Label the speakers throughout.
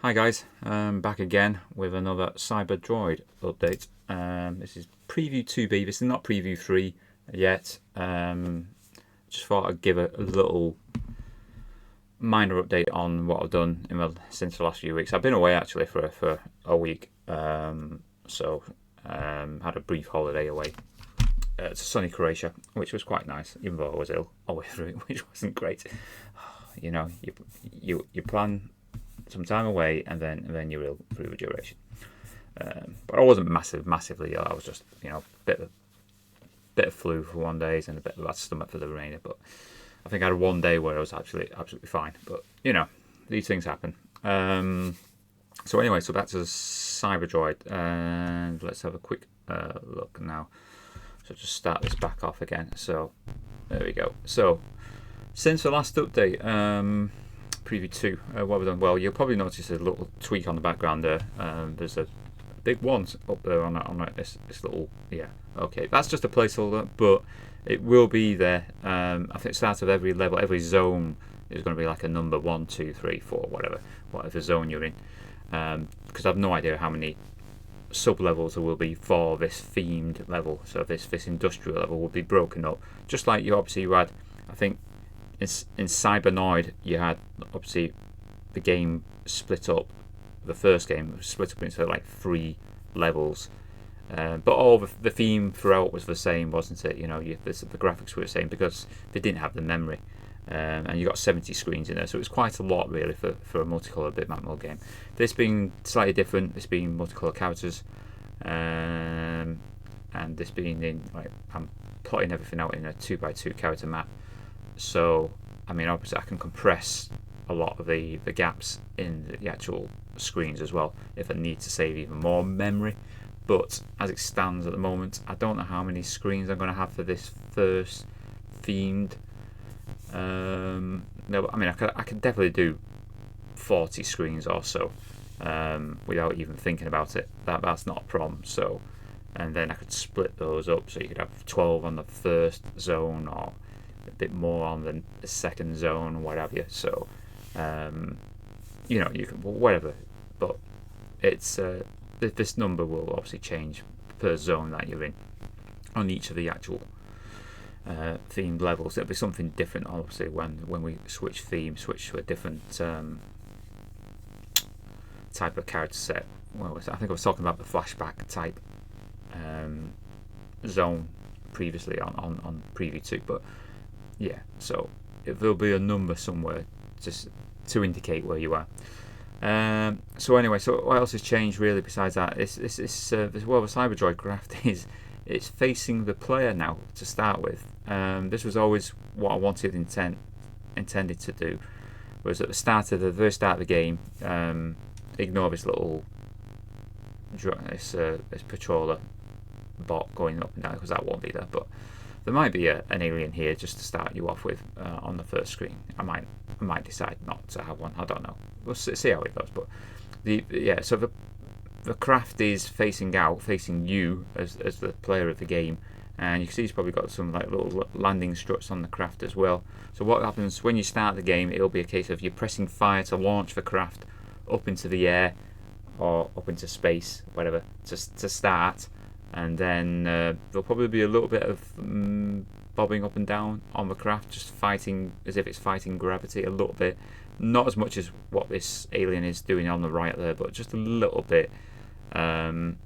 Speaker 1: Hi guys, back again with another Cyberdroid update. This is preview 2B, this is not preview 3 yet. Just thought I'd give a little minor update on what I've done since the last few weeks. I've been away actually for a week, so had a brief holiday away to sunny Croatia, which was quite nice, even though I was ill all the way through it, which wasn't great. You know, you plan some time away and then you're ill through the duration. But I wasn't massively ill. I was just, bit of flu for one day and a bit of bad stomach for the remainder. But I think I had one day where I was absolutely fine. But these things happen. So anyway, so back to Cyberdroid, and let's have a quick look now. So just start this back off again. So there we go. So since the last update, preview 2, what we've done, well, you'll probably notice a little tweak on the background there. There's a big one up there on this little, okay, that's just a placeholder, but it will be there. I think it starts with every level, every zone is going to be like a number 1, 2, 3, 4, whatever zone you're in, because I have no idea how many sub levels there will be for this themed level. So this industrial level will be broken up, just like you had, I think, in Cybernoid, you had obviously the game split up. The first game was split up into like 3 levels, but all the theme throughout was the same, wasn't it? The graphics were the same because they didn't have the memory, and you got 70 screens in there, so it was quite a lot really for a multicolour bitmap mode game. This being slightly different, this being multicolour characters, and this being in I'm plotting everything out in a 2x2 character map. So, I mean, obviously I can compress a lot of the gaps in the actual screens as well if I need to save even more memory. But as it stands at the moment, I don't know how many screens I'm going to have for this first themed. No, I mean, I could definitely do 40 screens or so without even thinking about it. That's not a problem. So, and then I could split those up so you could have 12 on the first zone or a bit more on the second zone, what have you. So, you can whatever, but it's this number will obviously change per zone that you're in on each of the actual themed levels. It'll be something different, obviously, when we switch to a different type of character set. Well, I think I was talking about the flashback type zone previously on preview 2, but yeah, so there'll be a number somewhere just to indicate where you are. So anyway, so what else has changed really besides that? The Cyberdroid craft it's facing the player now to start with. This was always what I intended to do. Was at the very start of the game, ignore this little this patroller bot going up and down because that won't be there, but there might be an alien here just to start you off with on the first screen. I might decide not to have one. I don't know. We'll see how it goes. But so the craft is facing you as the player of the game, and you can see he's probably got some like little landing struts on the craft as well. So what happens when you start the game? It'll be a case of you pressing fire to launch the craft up into the air or up into space, whatever, to start. And then there'll probably be a little bit of bobbing up and down on the craft, just fighting as if it's fighting gravity a little bit. Not as much as what this alien is doing on the right there, but just a little bit. And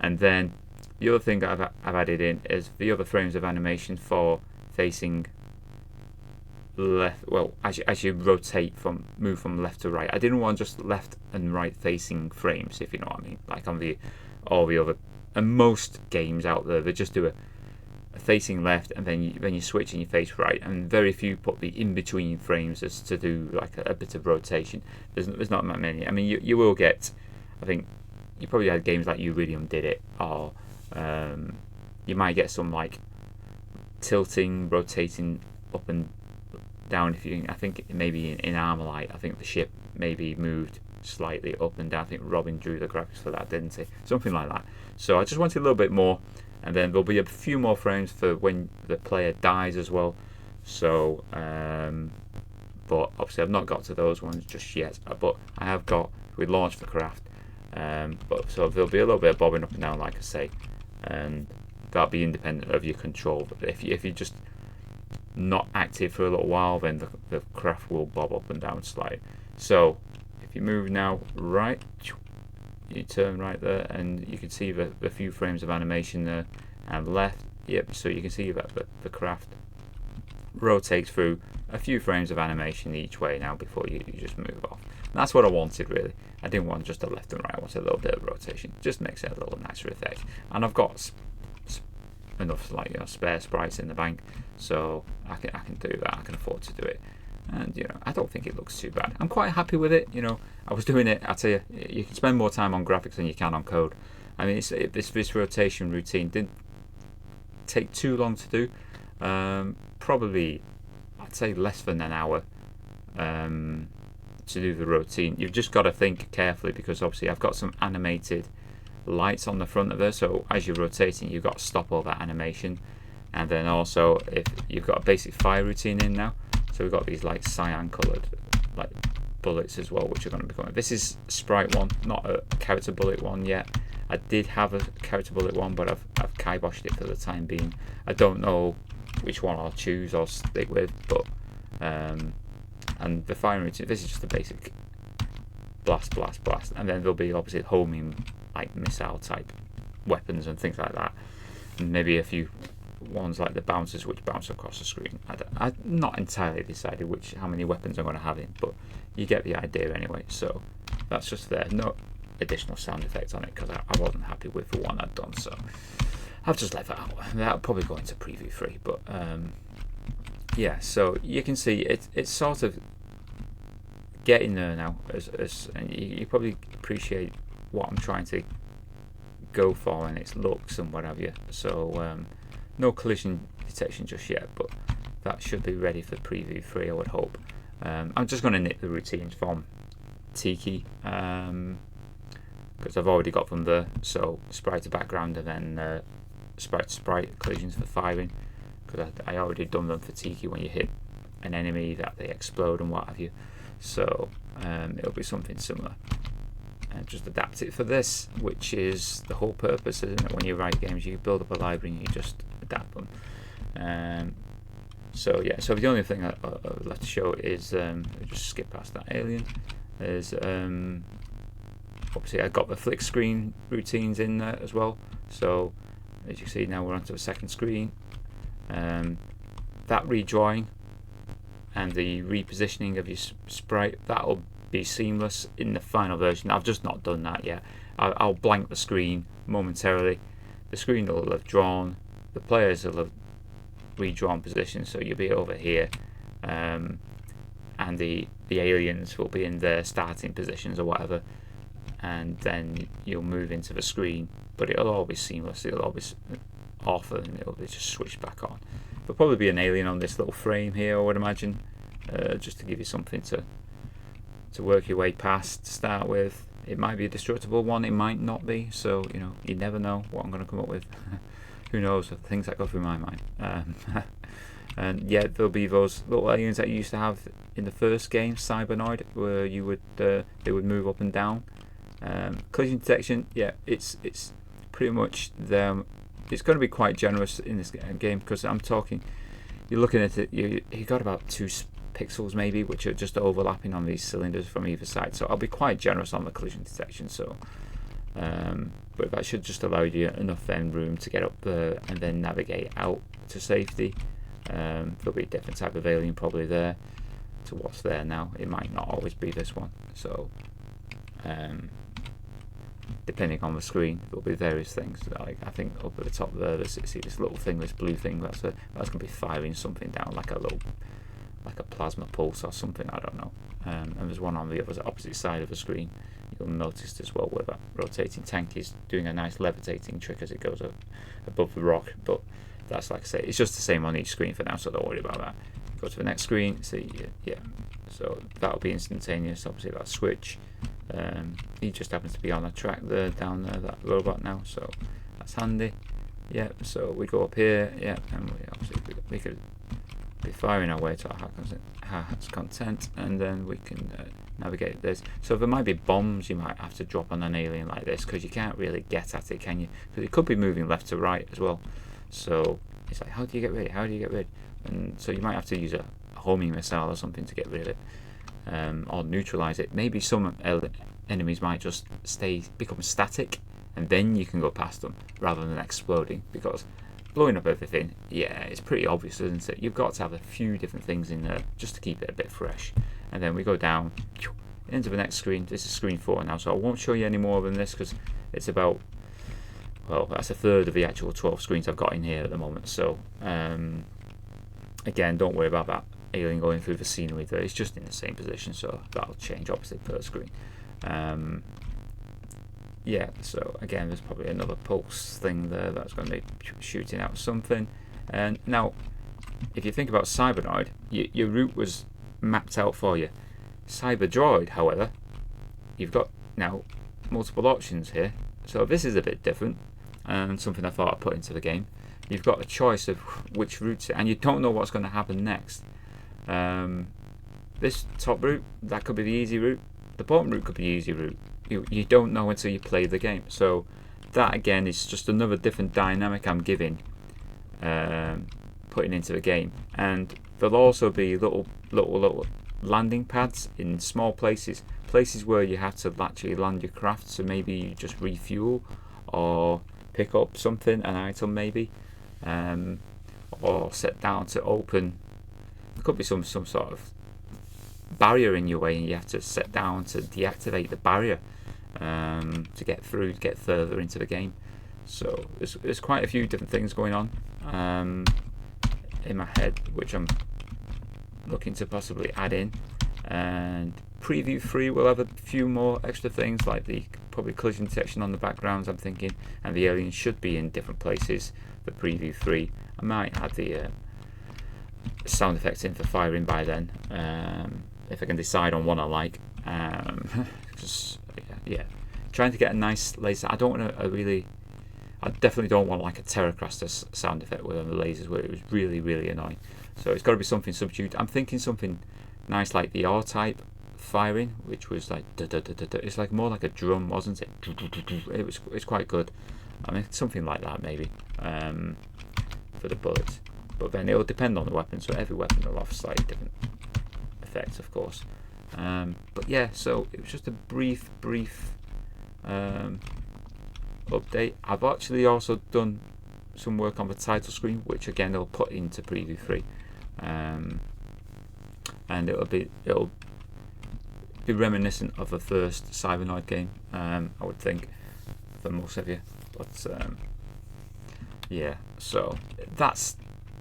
Speaker 1: then the other thing that I've added in is the other frames of animation for facing left. Well, as you move from left to right. I didn't want just left and right facing frames, if you know what I mean. Like on all the other. And most games out there, they just do a facing left and then you switch and you face right, and very few put the in between frames as to do like a bit of rotation. There's not that many. I mean, you will get, I think you probably had games like Uridium did it, or you might get some like tilting, rotating up and down. I think maybe in Armalite, I think the ship maybe moved slightly up and down. I think Robin drew the graphics for that, didn't he? Something like that. So I just wanted a little bit more, and then there'll be a few more frames for when the player dies as well. So but obviously I've not got to those ones just yet. But I have got, we launched the craft, but so there'll be a little bit of bobbing up and down, like I say, and that'll be independent of your control. But if you're just not active for a little while, then the craft will bob up and down slightly. So if you move now right, you turn right there, and you can see the few frames of animation there, and left. Yep, so you can see that the craft rotates through a few frames of animation each way now before you just move off. And that's what I wanted, really. I didn't want just a left and right, I wanted a little bit of rotation. Just makes it a little nicer effect. And I've got enough, like, you know, spare sprites in the bank, so I can do that. I can afford to do it, and you know, I don't think it looks too bad. I'm quite happy with it. You know, I was doing it. I tell you, you can spend more time on graphics than you can on code. I mean, this rotation routine didn't take too long to do. Probably, I'd say less than an hour to do the routine. You've just got to think carefully, because obviously I've got some animated lights on the front of it, so as you're rotating you've got to stop all that animation. And then also, if you've got a basic fire routine in now, so we've got these like cyan coloured like bullets as well, which are going to be coming. This is sprite one, not a character bullet one yet. I did have a character bullet one, but I've kiboshed it for the time being. I don't know which one I'll choose or stick with, but and the firing routine, this is just the basic blast, blast, blast, and then there'll be obviously homing, like missile type weapons and things like that, and maybe a few ones like the bouncers which bounce across the screen. I've not entirely decided how many weapons I'm going to have in, but you get the idea anyway. So that's just there. No additional sound effects on it because I wasn't happy with the one I'd done, so I've just left that out. That'll probably go into preview 3, but yeah, so you can see it's sort of getting there now, and you probably appreciate what I'm trying to go for in its looks and what have you. So no collision detection just yet, but that should be ready for preview 3, I would hope. I'm just going to nip the routines from Tiki, because I've already got them there. So sprite to background, and then sprite to sprite collisions for firing, because I already done them for Tiki when you hit an enemy that they explode and what have you. So it'll be something similar, and just adapt it for this, which is the whole purpose, isn't it? When you write games, you build up a library and you just adapt them. So yeah, so the only thing I would like to show is just skip past that alien. Is obviously I got the flick screen routines in there as well. So as you see now, we're onto the second screen. That redrawing and the repositioning of your sprite, that'll be seamless in the final version. I've just not done that yet. I'll blank the screen momentarily. The screen will have drawn, the players will have redrawn positions, so you'll be over here, and the aliens will be in their starting positions or whatever, and then you'll move into the screen, but it'll all be seamless. It'll always off and it'll be just switched back on. There'll probably be an alien on this little frame here, I would imagine, just to give you something to work your way past to start with. It might be a destructible one, it might not be, so you know, you never know what I'm going to come up with. Who knows, things that go through my mind. And yeah, there'll be those little aliens that you used to have in the first game, Cybernoid, where you would they would move up and down. Collision detection, yeah, it's pretty much them. It's going to be quite generous in this game, because I'm talking, you're looking at it, you got about 2 pixels maybe, which are just overlapping on these cylinders from either side. So I'll be quite generous on the collision detection. So, but that should just allow you enough then room to get up there and then navigate out to safety. There'll be a different type of alien probably there to what's there now. It might not always be this one. So, depending on the screen, there'll be various things. Like I think up at the top there, see this little thing, this blue thing. That's going to be firing something down, like a plasma pulse or something. I don't know. And there's one on the opposite side of the screen. You'll notice as well where that rotating tank is doing a nice levitating trick as it goes up above the rock. But that's, like I say, it's just the same on each screen for now, so don't worry about that. Go to the next screen. See, yeah. So that'll be instantaneous. Obviously, that switch. He just happens to be on a track there, down there, that robot now. So that's handy. Yeah. So we go up here. Yeah, and we could be firing our way to our hack's content, and then we can navigate this. So there might be bombs you might have to drop on an alien like this, because you can't really get at it, can you? Because it could be moving left to right as well. So it's like, how do you get rid? How do you get rid? And so you might have to use a homing missile or something to get rid of it, or neutralize it. Maybe some enemies might just become static, and then you can go past them rather than exploding, because blowing up everything, yeah, it's pretty obvious, isn't it? You've got to have a few different things in there just to keep it a bit fresh. And then we go down into the next screen. This is screen 4 now, so I won't show you any more than this, because it's about, well, that's a third of the actual 12 screens I've got in here at the moment. So again, don't worry about that alien going through the scenery there. It's just in the same position, so that'll change obviously per screen. Yeah, so again, there's probably another pulse thing there that's going to be shooting out something. And now, if you think about Cybernoid, your route was mapped out for you. Cyberdroid, however, you've got now multiple options here. So this is a bit different, and something I thought I'd put into the game. You've got a choice of which routes, and you don't know what's going to happen next. This top route, that could be the easy route. The bottom route could be the easy route. You don't know until you play the game. So that again is just another different dynamic I'm giving, putting into the game. And there'll also be little landing pads in small places where you have to actually land your craft. So maybe you just refuel or pick up something, an item maybe, or set down to open. There could be some sort of barrier in your way, and you have to set down to deactivate the barrier to get through, to get further into the game. So there's quite a few different things going on in my head, which I'm looking to possibly add in. And preview 3 will have a few more extra things, like the probably collision detection on the backgrounds, I'm thinking, and the aliens should be in different places for preview 3. I might add the sound effects in for firing by then, if I can decide on one I like. Just, yeah, trying to get a nice laser. I definitely don't want like a Terracraster sound effect with the lasers, where it was really, really annoying. So it's got to be something subdued. I'm thinking something nice like the R-type firing, which was like it's like more like a drum, wasn't it? It's quite good. I mean, something like that maybe for the bullets. But then it'll depend on the weapon, so every weapon will have slightly different effects, of course. But yeah, so it was just a brief update. I've actually also done some work on the title screen, which again I'll put into preview 3, and it'll be reminiscent of the first Cybernoid game, I would think, for most of you. But yeah, so that's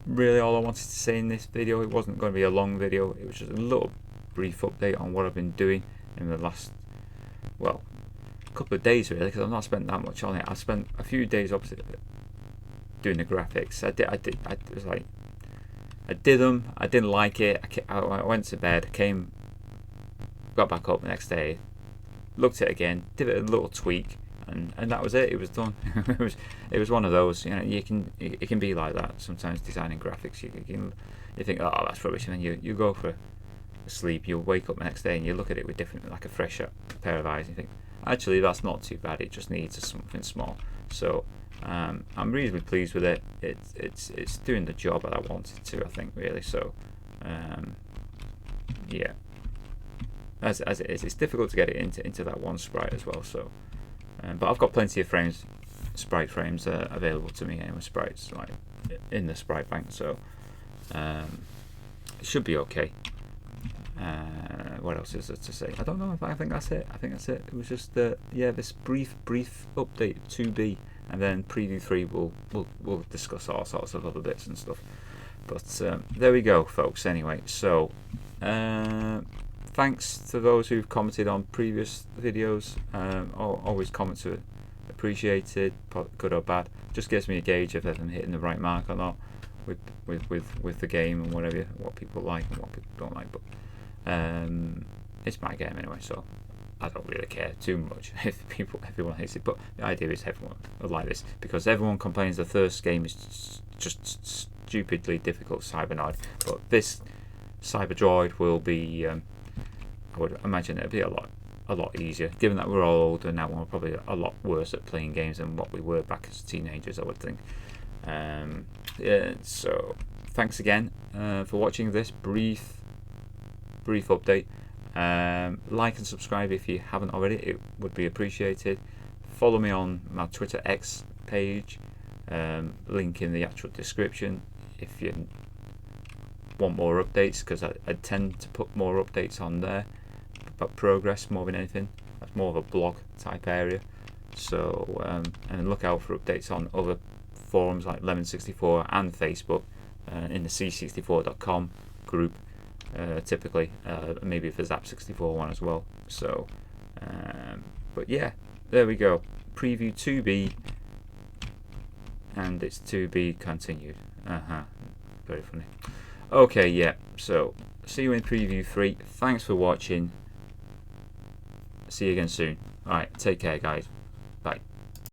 Speaker 1: really all I wanted to say in this video. It wasn't going to be a long video. It was just a little brief update on what I've been doing in the last, well, couple of days really, because I've not spent that much on it. I spent a few days opposite doing the graphics. I did them. I didn't like it. I went to bed, got back up the next day, looked at it again, did a little tweak, and that was it. It was done. it was one of those, you know, it can be like that sometimes, designing graphics. You think, oh, that's rubbish, and then you go for a sleep, you wake up the next day and you look at it with different, like a fresh pair of eyes, and you think, actually that's not too bad, it just needs something small. So I'm reasonably pleased with it. It's doing the job that I wanted to, I think, really. So yeah, as it is, it's difficult to get it into that one sprite as well. So but I've got plenty of sprite frames available to me, and with sprites like in the sprite bank, so it should be okay. What else is there to say? I don't know. I think that's it. It was just this brief update 2B, and then preview 3 we'll discuss all sorts of other bits and stuff. But there we go, folks. Anyway, so thanks to those who've commented on previous videos. Always comments are appreciated, good or bad. Just gives me a gauge of if I'm hitting the right mark or not with the game and whatever, what people like and what people don't like. But it's my game anyway, so I don't really care too much if everyone hates it. But the idea is everyone will like this, because everyone complains the first game is just stupidly difficult Cybernoid. But this Cyberdroid will be, I would imagine it'll be a lot easier. Given that we're all older now, we're probably a lot worse at playing games than what we were back as teenagers, I would think. Yeah, so thanks again for watching this brief update. Like and subscribe if you haven't already, it would be appreciated. Follow me on my Twitter X page, link in the actual description if you want more updates, because I tend to put more updates on there about progress more than anything. That's more of a blog type area. So and look out for updates on other forums like Lemon64 and Facebook, in the C64.com group, typically, maybe if there's App64 one as well. So but yeah, there we go. Preview 2B, and it's to be continued. Very funny. Okay, yeah, so see you in preview 3. Thanks for watching. See you again soon. Alright, take care guys. Bye.